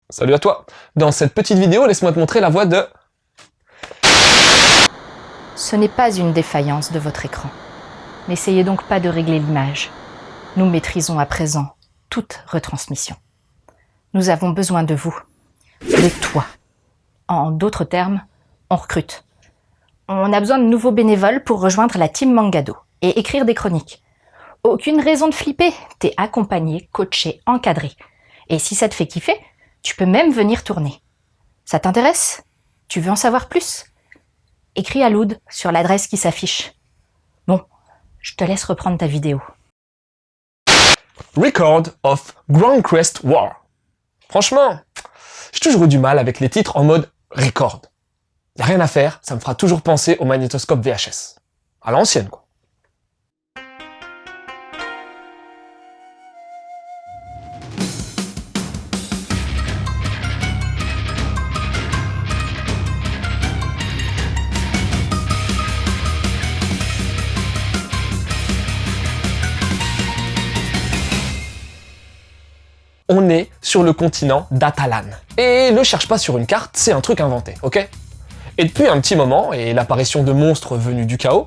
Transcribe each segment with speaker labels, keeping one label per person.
Speaker 1: Salut à toi. Dans cette petite vidéo, laisse-moi te montrer la voix de...
Speaker 2: Ce n'est pas une défaillance de votre écran. N'essayez donc pas de régler l'image. Nous maîtrisons à présent toute retransmission. Nous avons besoin de vous, de toi. En d'autres termes, on recrute. On a besoin de nouveaux bénévoles pour rejoindre la team Mangado et écrire des chroniques. Aucune raison de flipper, t'es accompagné, coaché, encadré. Et si ça te fait kiffer, tu peux même venir tourner. Ça t'intéresse? Tu veux en savoir plus? Écris à Loud sur l'adresse qui s'affiche. Bon, je te laisse reprendre ta vidéo.
Speaker 1: Record of Grand Crest War. Franchement, j'ai toujours eu du mal avec les titres en mode record. Y a rien à faire, ça me fera toujours penser au magnétoscope VHS. À l'ancienne, quoi. On est sur le continent d'Atalan. Et le cherche pas sur une carte, c'est un truc inventé, ok? Et depuis un petit moment, et l'apparition de monstres venus du chaos,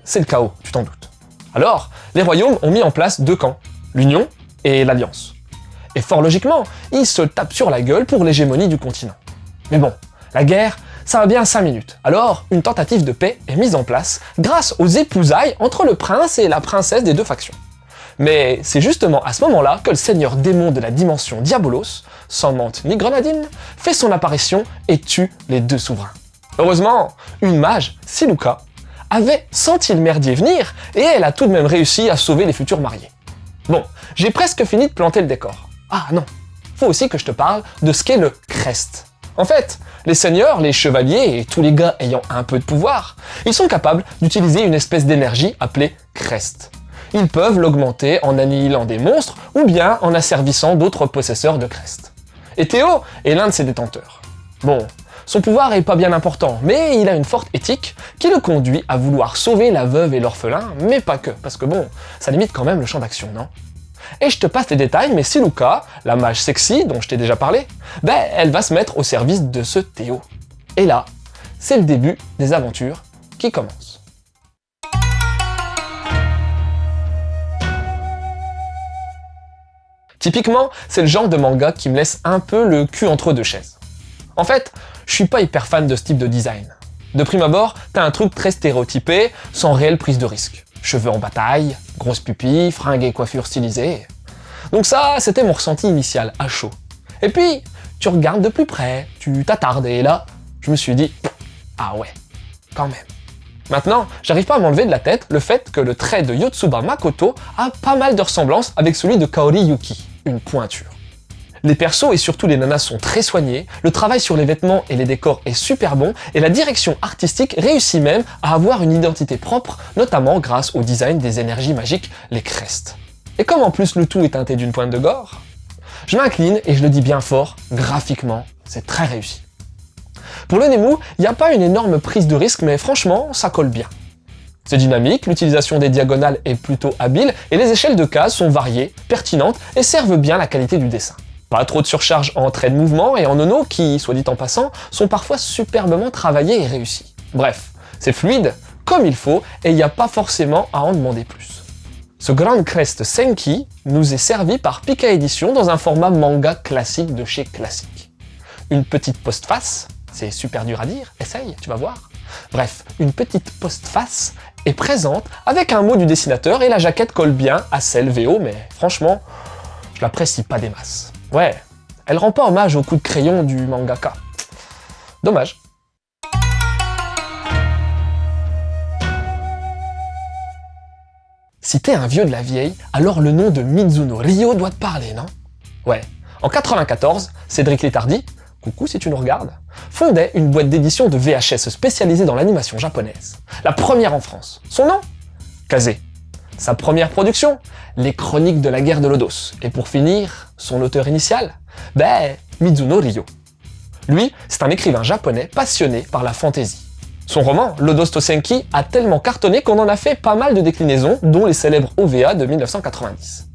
Speaker 1: c'est le chaos, tu t'en doutes. Alors, les royaumes ont mis en place deux camps, l'Union et l'Alliance. Et fort logiquement, ils se tapent sur la gueule pour l'hégémonie du continent. Mais bon, la guerre, ça va bien 5 minutes. Alors, une tentative de paix est mise en place grâce aux épousailles entre le prince et la princesse des deux factions. Mais c'est justement à ce moment-là que le seigneur démon de la dimension Diabolos, sans menthe ni grenadine, fait son apparition et tue les deux souverains. Heureusement, une mage, Siluka, avait senti le merdier venir et elle a tout de même réussi à sauver les futurs mariés. Bon, j'ai presque fini de planter le décor. Ah non, faut aussi que je te parle de ce qu'est le crest. En fait, les seigneurs, les chevaliers et tous les gars ayant un peu de pouvoir, ils sont capables d'utiliser une espèce d'énergie appelée crest. Ils peuvent l'augmenter en annihilant des monstres ou bien en asservissant d'autres possesseurs de crest. Et Théo est l'un de ses détenteurs. Bon, son pouvoir est pas bien important, mais il a une forte éthique qui le conduit à vouloir sauver la veuve et l'orphelin, mais pas que, parce que bon, ça limite quand même le champ d'action, non? Et je te passe les détails, mais Siluka, la mage sexy dont je t'ai déjà parlé, elle va se mettre au service de ce Théo. Et là, c'est le début des aventures qui commencent. Typiquement, c'est le genre de manga qui me laisse un peu le cul entre deux chaises. En fait, je suis pas hyper fan de ce type de design. De prime abord, t'as un truc très stéréotypé, sans réelle prise de risque. Cheveux en bataille, grosses pupilles, fringues et coiffures stylisées. Donc ça, c'était mon ressenti initial, à chaud. Et puis, tu regardes de plus près, tu t'attardes, et là, je me suis dit, ah ouais, quand même. Maintenant, j'arrive pas à m'enlever de la tête le fait que le trait de Yotsuba Makoto a pas mal de ressemblances avec celui de Kaori Yuki, une pointure. Les persos et surtout les nanas sont très soignés, le travail sur les vêtements et les décors est super bon, et la direction artistique réussit même à avoir une identité propre, notamment grâce au design des énergies magiques, les crestes. Et comme en plus le tout est teinté d'une pointe de gore, je m'incline et je le dis bien fort, graphiquement, c'est très réussi. Pour le Nemu, il n'y a pas une énorme prise de risque, mais franchement, ça colle bien. C'est dynamique, l'utilisation des diagonales est plutôt habile, et les échelles de cases sont variées, pertinentes, et servent bien la qualité du dessin. Pas trop de surcharge en traits de mouvement et en nono qui, soit dit en passant, sont parfois superbement travaillés et réussis. Bref, c'est fluide, comme il faut, et il n'y a pas forcément à en demander plus. Ce Grand Crest Senki nous est servi par Pika Édition dans un format manga classique de chez Classique. Une petite postface, c'est super dur à dire, essaye, tu vas voir. Bref, une petite postface est présente avec un mot du dessinateur et la jaquette colle bien à celle VO, mais franchement, je l'apprécie pas des masses. Ouais, elle rend pas hommage au coup de crayon du mangaka. Dommage. Si t'es un vieux de la vieille, alors le nom de Mizuno Ryo doit te parler, non? Ouais, en 94, Cédric Létardy, coucou si tu nous regardes, fondait une boîte d'édition de VHS spécialisée dans l'animation japonaise. La première en France. Son nom? Kazé. Sa première production? Les Chroniques de la guerre de Lodos. Et pour finir, son auteur initial? Mizuno Ryo. Lui, c'est un écrivain japonais passionné par la fantaisie. Son roman, Lodos Tosenki, a tellement cartonné qu'on en a fait pas mal de déclinaisons, dont les célèbres OVA de 1990.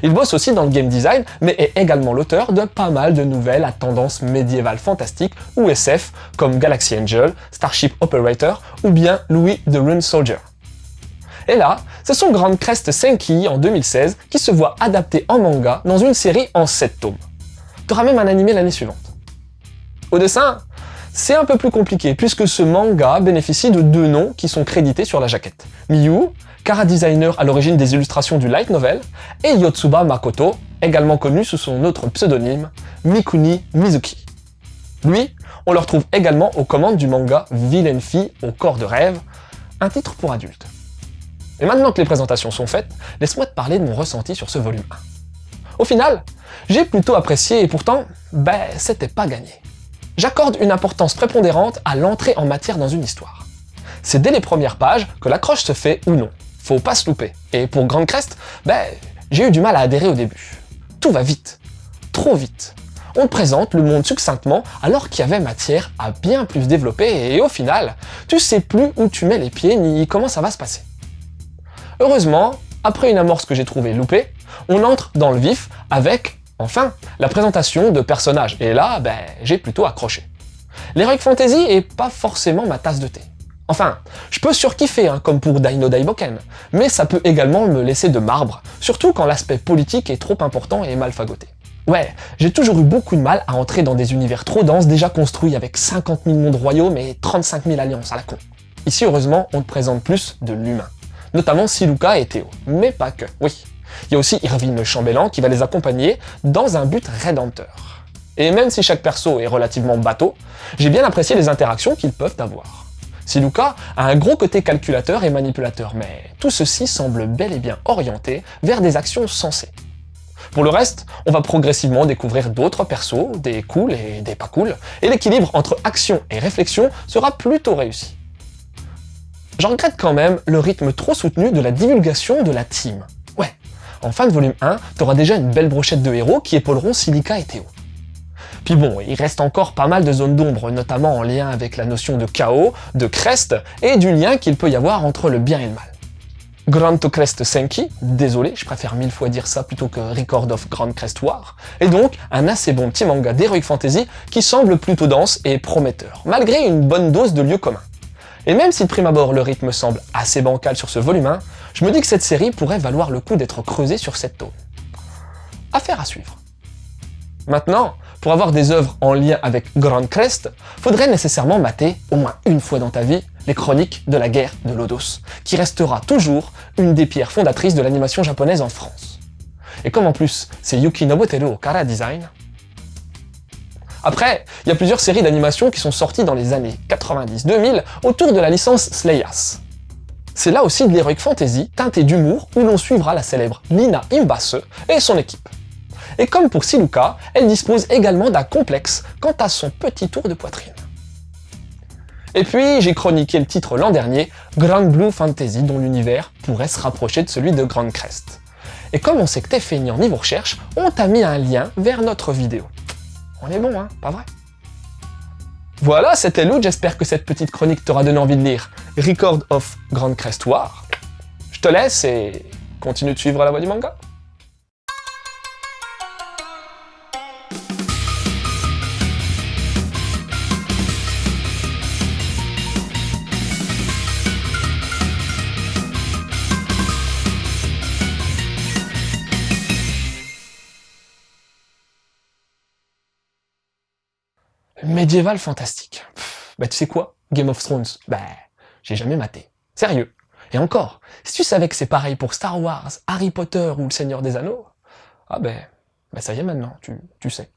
Speaker 1: Il bosse aussi dans le game design, mais est également l'auteur de pas mal de nouvelles à tendance médiévale fantastique ou SF, comme Galaxy Angel, Starship Operator ou bien Louis the Rune Soldier. Et là, c'est son Grand Crest Senki en 2016 qui se voit adapté en manga dans une série en 7 tomes. T'auras même un animé l'année suivante. Au dessin, c'est un peu plus compliqué puisque ce manga bénéficie de 2 noms qui sont crédités sur la jaquette. Miyu, chara designer à l'origine des illustrations du light novel, et Yotsuba Makoto, également connu sous son autre pseudonyme, Mikuni Mizuki. Lui, on le retrouve également aux commandes du manga Villaine Fille au corps de rêve, un titre pour adultes. Et maintenant que les présentations sont faites, laisse-moi te parler de mon ressenti sur ce volume 1. Au final, j'ai plutôt apprécié et pourtant, c'était pas gagné. J'accorde une importance prépondérante à l'entrée en matière dans une histoire. C'est dès les premières pages que l'accroche se fait ou non. Faut pas se louper. Et pour Grand Crest, j'ai eu du mal à adhérer au début. Tout va vite. Trop vite. On te présente le monde succinctement alors qu'il y avait matière à bien plus développer et au final, tu sais plus où tu mets les pieds ni comment ça va se passer. Heureusement, après une amorce que j'ai trouvée loupée, on entre dans le vif avec, enfin, la présentation de personnages. Et là, j'ai plutôt accroché. L'Heroic Fantasy est pas forcément ma tasse de thé. Enfin, je peux surkiffer, comme pour Dai-no Daiboken, mais ça peut également me laisser de marbre, surtout quand l'aspect politique est trop important et mal fagoté. Ouais, j'ai toujours eu beaucoup de mal à entrer dans des univers trop denses déjà construits avec 50 000 mondes royaumes et 35 000 alliances à la con. Ici, heureusement, on te présente plus de l'humain. Notamment Siluka et Théo, mais pas que, oui. Il y a aussi Irvine le chambellan qui va les accompagner dans un but rédempteur. Et même si chaque perso est relativement bateau, j'ai bien apprécié les interactions qu'ils peuvent avoir. Siluka a un gros côté calculateur et manipulateur, mais tout ceci semble bel et bien orienté vers des actions sensées. Pour le reste, on va progressivement découvrir d'autres persos, des cools et des pas cools, et l'équilibre entre action et réflexion sera plutôt réussi. J'en regrette quand même le rythme trop soutenu de la divulgation de la team. Ouais, en fin de volume 1, t'auras déjà une belle brochette de héros qui épauleront Silika et Théo. Puis bon, il reste encore pas mal de zones d'ombre, notamment en lien avec la notion de chaos, de crest, et du lien qu'il peut y avoir entre le bien et le mal. Grand Crest Senki, désolé, je préfère 1000 fois dire ça plutôt que Record of Grand Crest War, est donc un assez bon petit manga d'Heroic Fantasy qui semble plutôt dense et prometteur, malgré une bonne dose de lieux communs. Et même si de prime abord le rythme semble assez bancal sur ce volume 1, je me dis que cette série pourrait valoir le coup d'être creusée sur cette tome. Affaire à suivre. Maintenant, pour avoir des œuvres en lien avec Grand Crest, faudrait nécessairement mater, au moins une fois dans ta vie, les chroniques de la guerre de Lodos, qui restera toujours une des pierres fondatrices de l'animation japonaise en France. Et comme en plus, c'est Yuki Nobuteru au chara design. Après, il y a plusieurs séries d'animation qui sont sorties dans les années 90-2000 autour de la licence Slayas. C'est là aussi de l'Heroic Fantasy teinté d'humour où l'on suivra la célèbre Nina Imbase et son équipe. Et comme pour Siluka, elle dispose également d'un complexe quant à son petit tour de poitrine. Et puis, j'ai chroniqué le titre l'an dernier, Grand Blue Fantasy, dont l'univers pourrait se rapprocher de celui de Grand Crest. Et comme on sait que t'es feignant niveau recherche, on t'a mis un lien vers notre vidéo. On est bon, pas vrai? Voilà, c'était Lou, j'espère que cette petite chronique t'aura donné envie de lire Record of Grand Crest War. Je te laisse et continue de suivre la voie du manga. Médiéval fantastique. Tu sais quoi? Game of Thrones, j'ai jamais maté. Sérieux. Et encore, si tu savais que c'est pareil pour Star Wars, Harry Potter ou Le Seigneur des Anneaux, ça y est maintenant, tu sais.